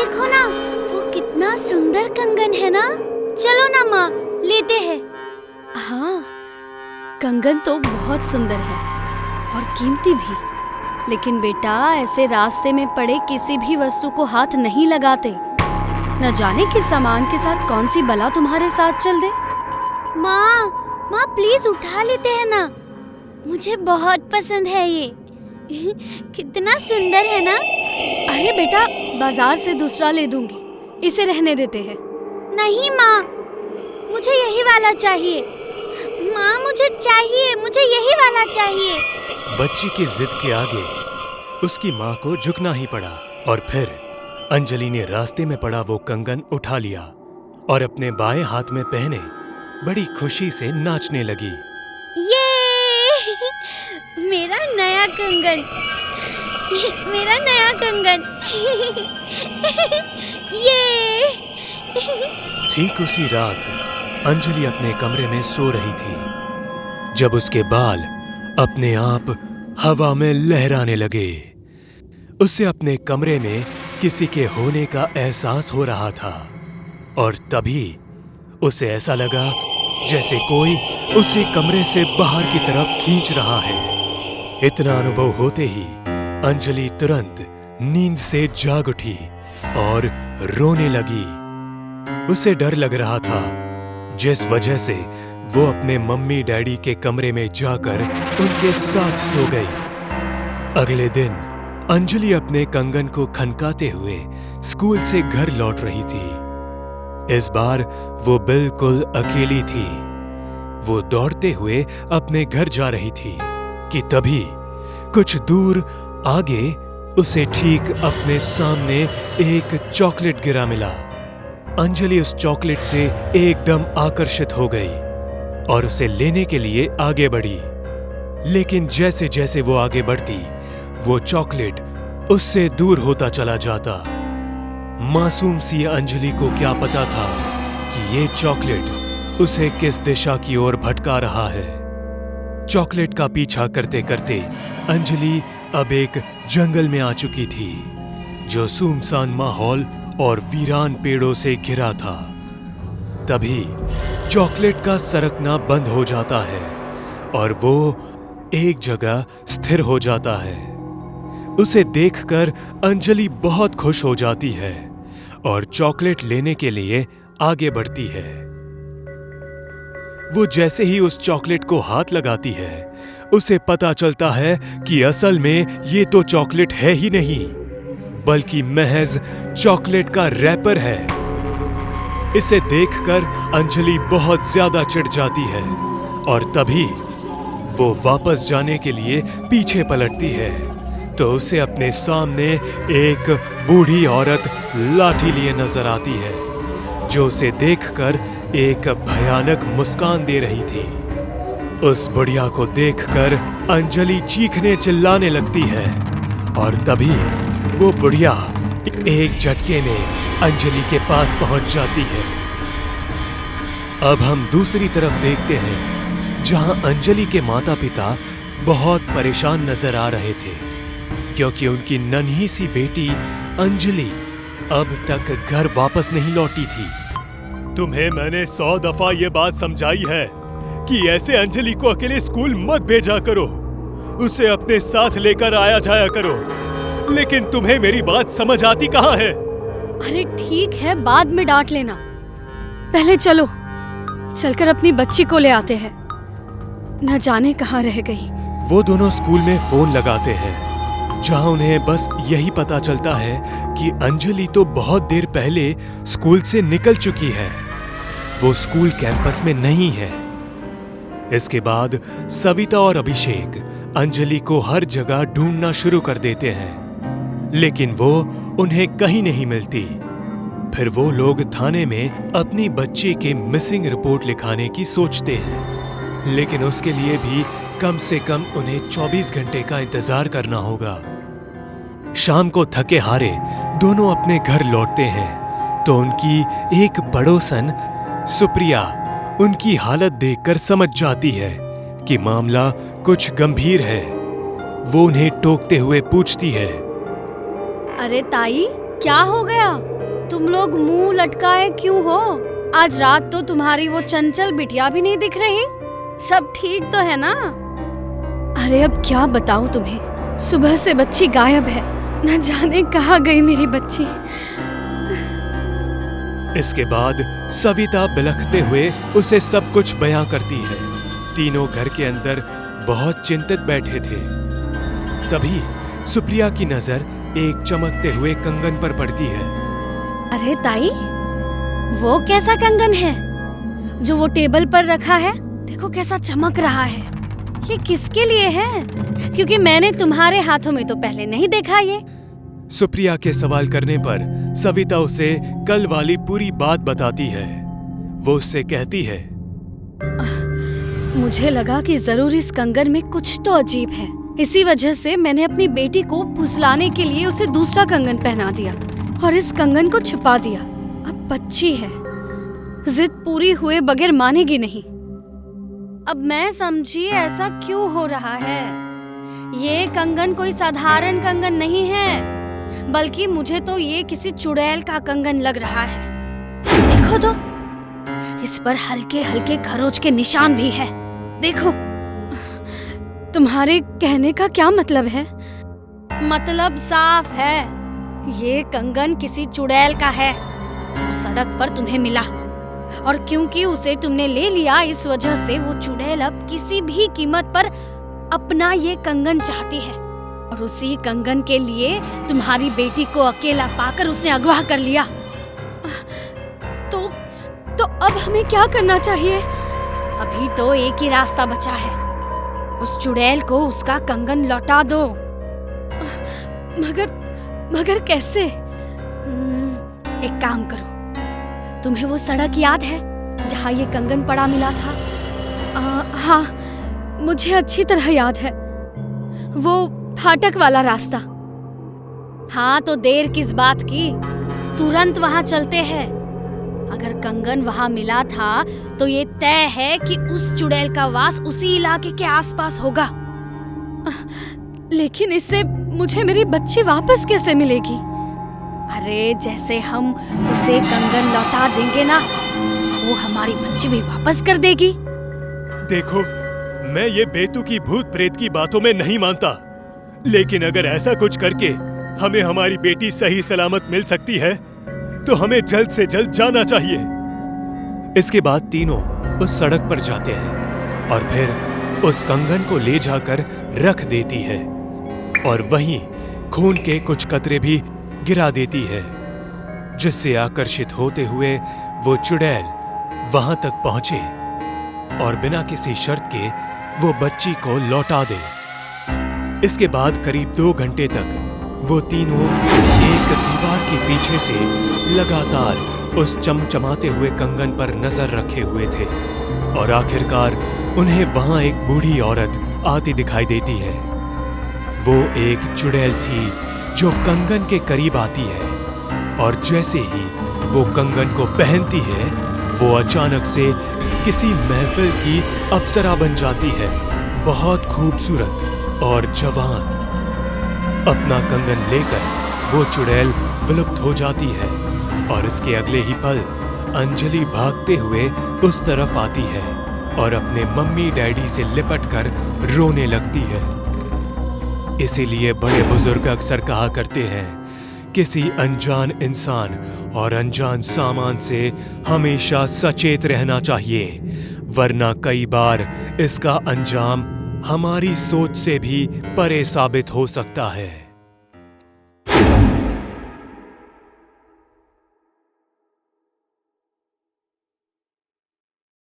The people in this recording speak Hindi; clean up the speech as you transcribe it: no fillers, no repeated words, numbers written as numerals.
देखो ना, वो कितना सुंदर कंगन है ना। चलो ना माँ, लेते हैं। हाँ, कंगन तो बहुत सुंदर है और कीमती भी। लेकिन बेटा, ऐसे रास्ते में पड़े किसी भी वस्तु को हाथ नहीं लगाते। न जाने किस सामान के साथ कौन सी बला तुम्हारे साथ चल दे। माँ प्लीज उठा लेते हैं ना, मुझे बहुत पसंद है ये। कितना सुंदर है ना। अरे बेटा, बाजार से दूसरा ले दूंगी, इसे रहने देते हैं। नहीं माँ, मुझे यही वाला चाहिए। माँ मुझे यही वाला चाहिए। बच्ची की जिद के आगे उसकी माँ को झुकना ही पड़ा और फिर अंजलि ने रास्ते में पड़ा वो कंगन उठा लिया और अपने बाएं हाथ में पहने बड़ी खुशी से नाचने लगी। ये मेरा नया कंगन, मेरा नया कंगन। ये ठीक उसी रात अंजलि अपने कमरे में सो रही थी जब उसके बाल अपने आप हवा में लहराने लगे। उसे अपने कमरे में किसी के होने का एहसास हो रहा था और तभी उसे ऐसा लगा जैसे कोई उसे कमरे से बाहर की तरफ खींच रहा है। इतना अनुभव होते ही अंजलि तुरंत नींद से जाग उठी और रोने लगी। उसे डर लग रहा था, जिस वजह से वो अपने मम्मी डैडी के कमरे में जाकर उनके साथ सो गई। अगले दिन अंजलि अपने कंगन को खनकाते हुए स्कूल से घर लौट रही थी। इस बार वो बिल्कुल अकेली थी। वो दौड़ते हुए अपने घर जा रही थी कि तभी कुछ दूर आगे उसे ठीक अपने सामने एक चॉकलेट गिरा मिला। अंजलि उस चॉकलेट से एकदम आकर्षित हो गई और उसे लेने के लिए आगे बढ़ी। लेकिन जैसे जैसे वो आगे बढ़ती, वो चॉकलेट उससे दूर होता चला जाता। मासूम सी अंजलि को क्या पता था कि ये चॉकलेट उसे किस दिशा की ओर भटका रहा है। चॉकलेट का पीछा करते करते अंजलि अब एक जंगल में आ चुकी थी जो सुनसान माहौल और वीरान पेड़ों से घिरा था। तभी चॉकलेट का सरकना बंद हो जाता है और वो एक जगह स्थिर हो जाता है। उसे देखकर अंजलि बहुत खुश हो जाती है और चॉकलेट लेने के लिए आगे बढ़ती है। वो जैसे ही उस चॉकलेट को हाथ लगाती है, उसे पता चलता है कि असल में ये तो चॉकलेट है ही नहीं, बल्कि महज चॉकलेट का रैपर है। इसे देखकर अंजलि बहुत ज्यादा चिढ़ जाती है और तभी वो वापस जाने के लिए पीछे पलटती है तो उसे अपने सामने एक बूढ़ी औरत लाठी लिए नजर आती है जो उसे देखकर एक भयानक मुस्कान दे रही थी। उस बुढ़िया को देखकर अंजलि चीखने चिल्लाने लगती है और तभी वो बुढ़िया एक झटके में अंजलि के पास पहुंच जाती है। अब हम दूसरी तरफ देखते हैं जहां अंजलि के माता पिता बहुत परेशान नजर आ रहे थे क्योंकि उनकी नन्ही सी बेटी अंजलि अब तक घर वापस नहीं लौटी थी। तुम्हें मैंने 100 दफा ये बात समझाई है कि ऐसे अंजलि को अकेले स्कूल मत भेजा करो, उसे अपने साथ लेकर आया जाया करो, लेकिन तुम्हें मेरी बात समझ आती कहाँ है? अरे ठीक है, बाद में डांट लेना, पहले चलो चलकर अपनी बच्ची को ले आते हैं, न जाने कहाँ रह गई। वो दोनों स्कूल में फोन लगाते हैं जहां उन्हें बस यही पता चलता है कि अंजलि तो बहुत देर पहले स्कूल से निकल चुकी है, वो स्कूल कैंपस में नहीं है। इसके बाद सविता और अभिषेक अंजलि को हर जगह ढूंढना शुरू कर देते हैं, लेकिन वो उन्हें कहीं नहीं मिलती। फिर वो लोग थाने में अपनी बच्ची की मिसिंग रिपोर्ट लिखाने की सोचते हैं, लेकिन उसके लिए भी कम से कम उन्हें 24 घंटे का इंतजार करना होगा। शाम को थके हारे दोनों अपने घर लौटते हैं तो उनकी एक पड़ोसन सुप्रिया उनकी हालत देखकर समझ जाती है कि मामला कुछ गंभीर है। वो उन्हें टोकते हुए पूछती है, अरे ताई, क्या हो गया? तुम लोग मुंह लटकाए क्यों हो? आज रात तो तुम्हारी वो चंचल बिटिया भी नहीं दिख रही। सब ठीक तो है ना? अरे अब क्या बताऊं तुम्हें, सुबह से बच्ची गायब है, न जाने कहाँ गई मेरी बच्ची। इसके बाद सविता बिलखते हुए उसे सब कुछ बयां करती है। तीनों घर के अंदर बहुत चिंतित बैठे थे। तभी सुप्रिया की नजर एक चमकते हुए कंगन पर पड़ती है। अरे ताई, वो कैसा कंगन है जो वो टेबल पर रखा है? देखो कैसा चमक रहा है। ये किसके लिए है? क्योंकि मैंने तुम्हारे हाथों में तो पहले नहीं देखा ये। सुप्रिया के सवाल करने पर सविता उसे कल वाली पूरी बात बताती है। वो उससे कहती है, मुझे लगा कि जरूर इस कंगन में कुछ तो अजीब है। इसी वजह से मैंने अपनी बेटी को फुसलाने के लिए उसे दूसरा कंगन पहना दिया और इस कंगन को छिपा दिया। अब बच्ची है, जिद पूरी हुए बगैर मानेगी नहीं। अब मैं समझी ऐसा क्यों हो रहा है। ये कंगन कोई साधारण कंगन नहीं है, बल्कि मुझे तो ये किसी चुड़ैल का कंगन लग रहा है। देखो तो, इस पर हल्के हल्के खरोच के निशान भी है। देखो। तुम्हारे कहने का क्या मतलब है? मतलब साफ है, ये कंगन किसी चुड़ैल का है जो सड़क पर तुम्हें मिला, और क्योंकि उसे तुमने ले लिया, इस वजह से वो चुड़ैल अब किसी भी कीमत पर अपना ये कंगन चाहती है। और उसी कंगन के लिए तुम्हारी बेटी को अकेला पाकर उसने अगवा कर लिया। तो अब हमें क्या करना चाहिए? अभी तो एक ही रास्ता बचा है, उस चुड़ैल को उसका कंगन लौटा दो। मगर कैसे? एक काम करो, तुम्हें वो सड़क याद है जहाँ ये कंगन पड़ा मिला था? हाँ, मुझे अच्छी तरह याद है, वो फाटक वाला रास्ता। हाँ, तो देर किस बात की, तुरंत वहाँ चलते हैं। अगर कंगन वहाँ मिला था तो ये तय है कि उस चुड़ैल का वास उसी इलाके के आसपास होगा। लेकिन इससे मुझे मेरी बच्ची वापस कैसे मिलेगी? अरे जैसे हम उसे कंगन लौटा देंगे ना, वो हमारी बच्ची भी वापस कर देगी। देखो, मैं ये बेतुकी भूत प्रेत की बातों में नहीं मानता, लेकिन अगर ऐसा कुछ करके हमें हमारी बेटी सही सलामत मिल सकती है तो हमें जल्द से जल्द जाना चाहिए। इसके बाद तीनों उस सड़क पर जाते हैं और फिर उस कंगन को ले जाकर रख देती है और वहीं खून के कुछ कतरे भी गिरा देती है, जिससे आकर्षित होते हुए वो चुड़ैल वहां तक पहुंचे और बिना किसी शर्त के वो बच्ची को लौटा दे। इसके बाद करीब 2 घंटे तक वो तीनों एक दीवार के पीछे से लगातार उस चमचमाते हुए कंगन पर नजर रखे हुए थे और आखिरकार उन्हें वहां एक बूढ़ी औरत आती दिखाई देती है। वो एक चुड़ैल थी जो कंगन के करीब आती है और जैसे ही वो कंगन को पहनती है, वो अचानक से किसी महफिल की अप्सरा बन जाती है, बहुत खूबसूरत और जवान। अपना कंगन लेकर वो चुड़ैल विलुप्त हो जाती है और इसके अगले ही पल अंजलि भागते हुए उस तरफ आती है और अपने मम्मी डैडी से लिपटकर रोने लगती है। इसीलिए बड़े बुजुर्ग अक्सर कहा करते हैं, किसी अनजान इंसान और अनजान सामान से हमेशा सचेत रहना चाहिए, वरना कई बार इसका अंजाम हमारी सोच से भी परे साबित हो सकता है।